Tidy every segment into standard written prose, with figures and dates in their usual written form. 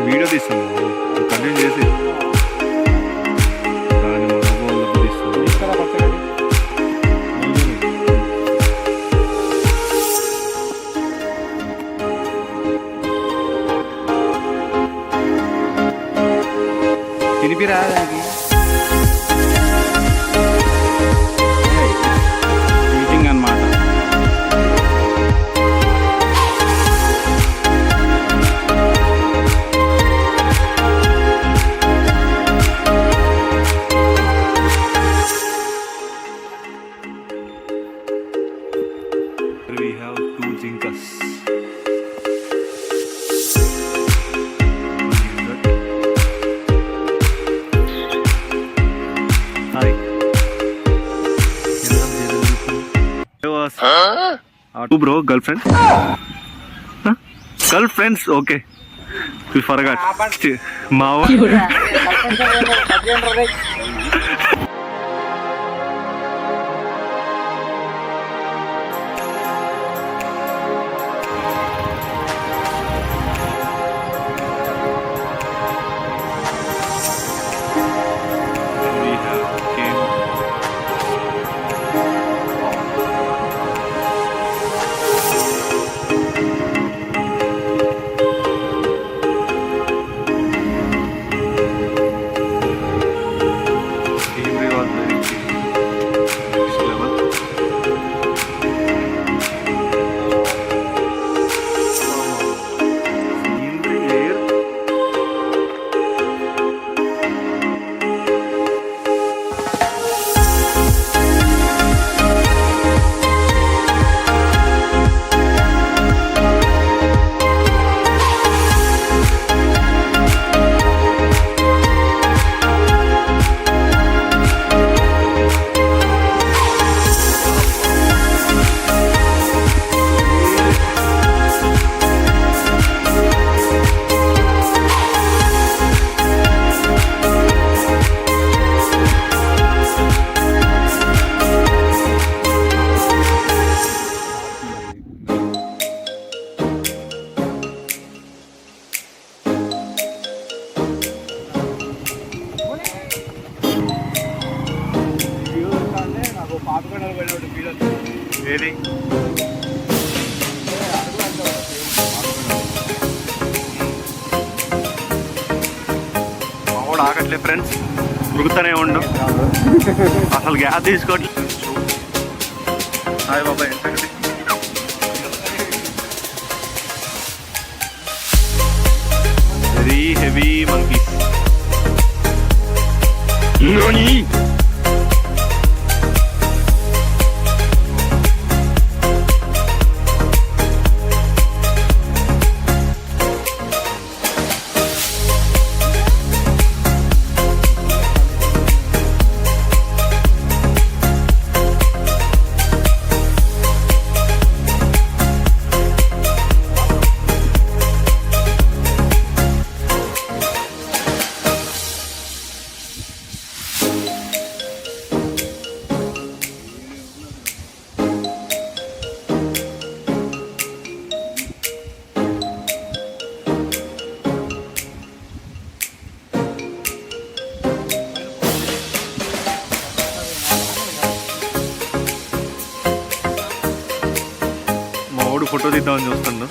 Video తీస్తాను continue చేసి దాని మనోభావాలకు తీస్తాను. తినిపిరా దానికి మీటింగ్ అన్నమాట. We have two zinkas. Hi. Two bro, girlfriend? Huh? Girlfriends, okay. We forgot. Mao. Really? మావాడు ఆగట్లే ఫ్రెండ్స్, ఉరుకుతూనే ఉండు, అసలు గ్యాస్ తీసుకోవట్లేదు. హాయ్ బాబాయ్, ఎంత వెరీ హెవీ మంకీస్. ఫోటో తీద్దామని చూస్తాను.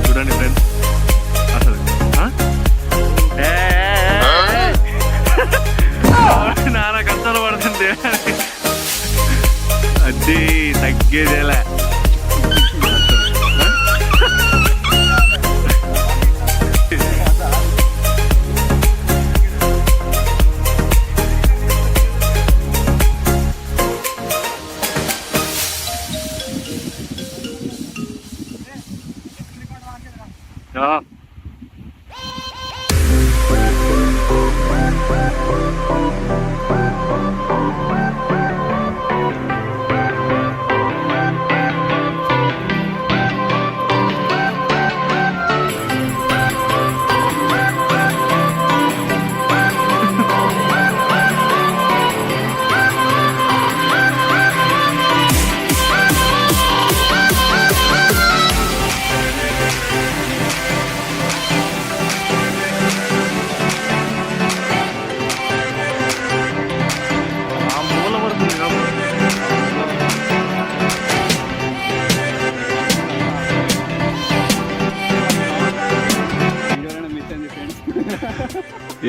చూడండి ఫ్రెండ్స్, అసలు నాన్న కష్టాలు పడుతుంది.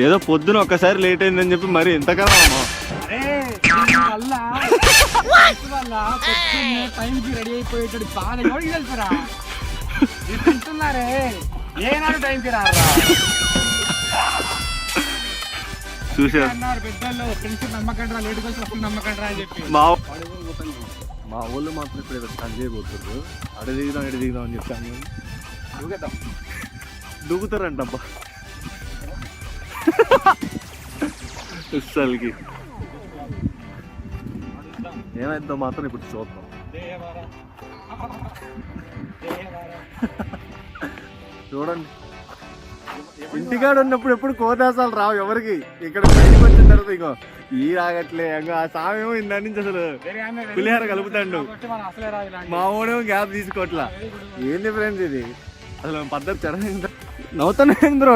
ఏదో పొద్దున ఒక్కసారి లేట్ అయిందని చెప్పి మరి ఎంతకాలం అమ్మా టైంకి రెడీ అయిపోయేటాడు బాగా ఎవరికి తెలుసురా తింటున్నారే ఏనాడు టైంకి రారా చూసా అన్నారు పెద్దలు ఫ్రెండ్స్ నమ్మకండి రా లేట్ వచ్చి వస్తుంది నమ్మకండి రా అని చెప్పి మా ఊళ్ళో మాత్రం ఇప్పుడు ఏదో స్టార్ట్ చేయబోతున్నారు అడ దిగుదాం ఎడ దిగుదాం అని చెప్పాను దూకేద్దాం దూకుతారంటబ్బా అసలుకి ఏమైందో మాత్రం ఇప్పుడు చూద్దాం చూడండి ఇంటికాడ ఉన్నప్పుడు ఎప్పుడు కోదాసాలు రావు ఎవరికి ఇక్కడ బయటకు వచ్చిన తర్వాత ఇగో ఈ రాగట్లే ఆ సామేమో ఇందా నుంచి అసలు పులిహార కలుపుతాడు మా ఊడేమో గ్యాప్ తీసుకోవట్లా ఏంది ఫ్రెండ్స్ ఇది అసలు పద్ధతి చెడ నవ్వుతానే బ్రో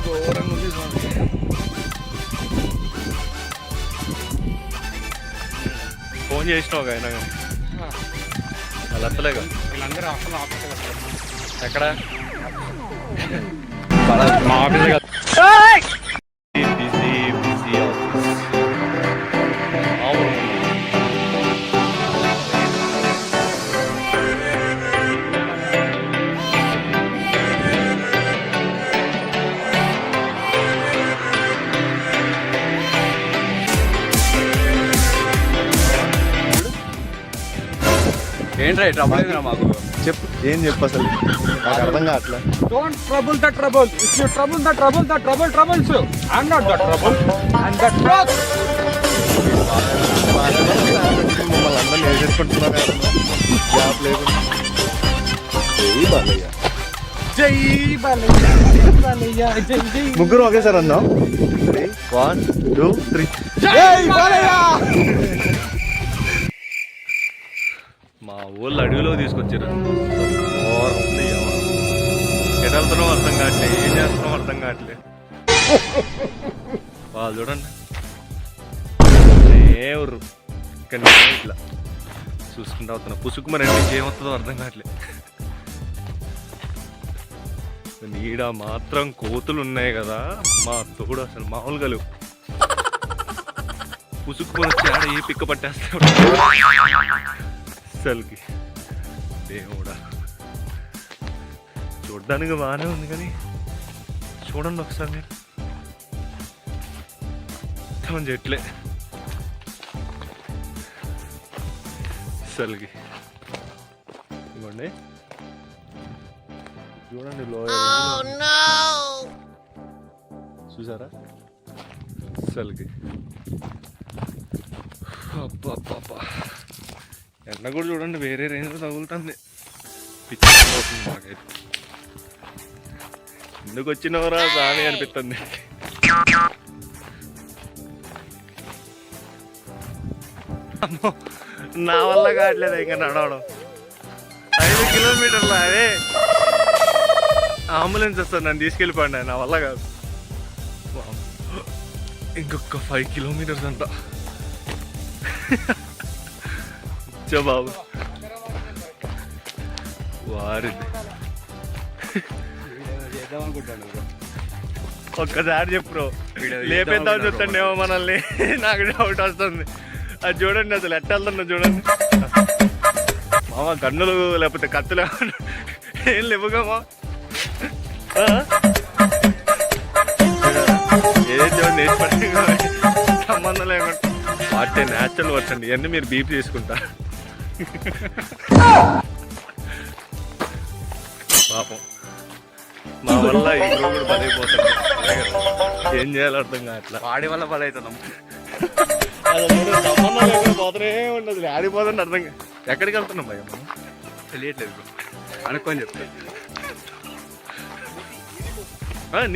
ఘోరంగా ఉంది ఫోన్ చేసినావు అయినా కానీ వాళ్ళు వస్తలేగా వీళ్ళందరూ అసలు ఆఫీస్ ఎక్కడ మా ఆఫీస్ బిజీ బిజీ ఆఫీస్ ఏంట్రా ట్రబుల్ మాకు చెప్పు ఏం చెప్పు అసలు నాకు అర్థం కావట్లే don't trouble the trouble if you trouble the trouble the trouble troubles I am not the trouble and the truck మమ్మల్ని అందరినీ వేసేసుకుంటున్నారు జాబ్ లేదు జై బాలయ్య జై బాలయ్య జై జై ముగ్గురు ఒకేసారి అన్నాం 1 2 3 జై బాలయ్య మా ఊళ్ళో అడవిలో తీసుకొచ్చారు ఎటు వెళ్తున్నాం అర్థం కావట్లే ఏం చేస్తున్నాం అర్థం కావట్లే వాళ్ళు చూడండి ఎవరు ఇక్కడ ఇట్లా చూసుకుంటా అవుతున్నా పుసుకు మరి అంటే ఏమవుతుందో అర్థం కావట్లే నీడ మాత్రం కోతులు ఉన్నాయి కదా మా తోడు అసలు మామూలుగా లేవు పుసుకుని వచ్చి ఆడ ఏ పిక్క పట్టేస్తాడు అసలుకి దేవుడా చూడ్డానికి బాగానే ఉంది కానీ చూడండి ఒకసారి మీరు మొత్తం చెట్లే అసలుకి ఇవ్వండి చూడండి చూసారా అసలుకి అబ్బా ఎండ కూడా చూడండి వేరే రేంజ్లో తగులుతుంది పిచ్చి అవుతుంది మాకైతే ఎందుకు వచ్చినవరా సామి అనిపిస్తుంది అమ్మో నా వల్ల కావట్లేదు ఇంకా నడవడం 5 కిలోమీటర్లు అదే అంబులెన్స్ వస్తుంది నన్ను తీసుకెళ్ళిపోండి నా వల్ల కాదు ఇంకొక 5 కిలోమీటర్స్ అంట బాబు వారిది ఒక్కసారి చెప్పు లేపేద్దామని చూస్తాండి ఏమో మనల్ని నాకు డౌట్ వస్తుంది అది చూడండి అసలు ఎట్ట వెళ్తున్నా చూడండి మామ గన్నులు లేకపోతే కత్తులు ఏం లేవుగా మా ఏదైతే నేర్చుకోండి సంబంధం లేకుండా వాటి న్యాచురల్ వర్డ్స్ అండి ఇవన్నీ మీరు బీప్ చేసుకుంటారు పాపం మా వల్ల ఇంట్లో కూడా బలైపోతుంది ఏం చేయాలో అర్థం కావట్లా వాడి వల్ల బలవుతున్నాం సంబంధం లేకుండా పోతూనే ఉండదు ఆడిపోతుంది అర్థం ఎక్కడికి వెళ్తున్నాం భయ మనం తెలియట్లేదు అనుకోని చెప్తాను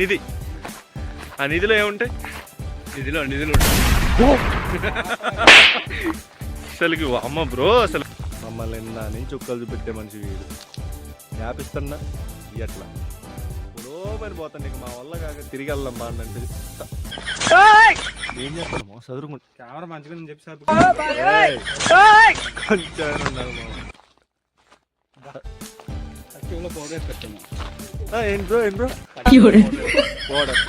నిధి. ఆ నిధిలో ఏముంటాయి? నిధులు అసలుకి అమ్మ బ్రో, అసలు మమ్మల్ని నిన్న నుంచి చుక్కలు చూపెట్టే మనిషి వీడు. వ్యాపిస్తున్నా ఎట్లా ఇప్పుడు మరి పోతాను, నీకు మా వల్ల కాక తిరిగి వెళ్దాం బా అంటే ఏం చేస్తాము చదువుకుంటా. కెమెరా మంచిగా నేను చెప్పి కొంచెం ఉండాలి పౌడర్ పెట్టాము. ఏం బ్రో పౌడర్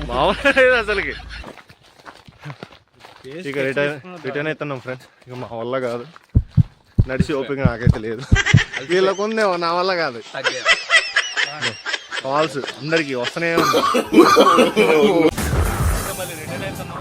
మామూలు అసలుకి. ఇక రిటర్న్ అవుతున్నాం ఫ్రెండ్స్. ఇక మా వల్ల కాదు, నడిచి ఓపిక నాకైతే లేదు. వీళ్ళకు ఉందేమో, నా వల్ల కాదు. కాల్స్ అందరికి వస్తూనే ఉంది. మళ్ళీ రిటర్న్ అవుతున్నాం.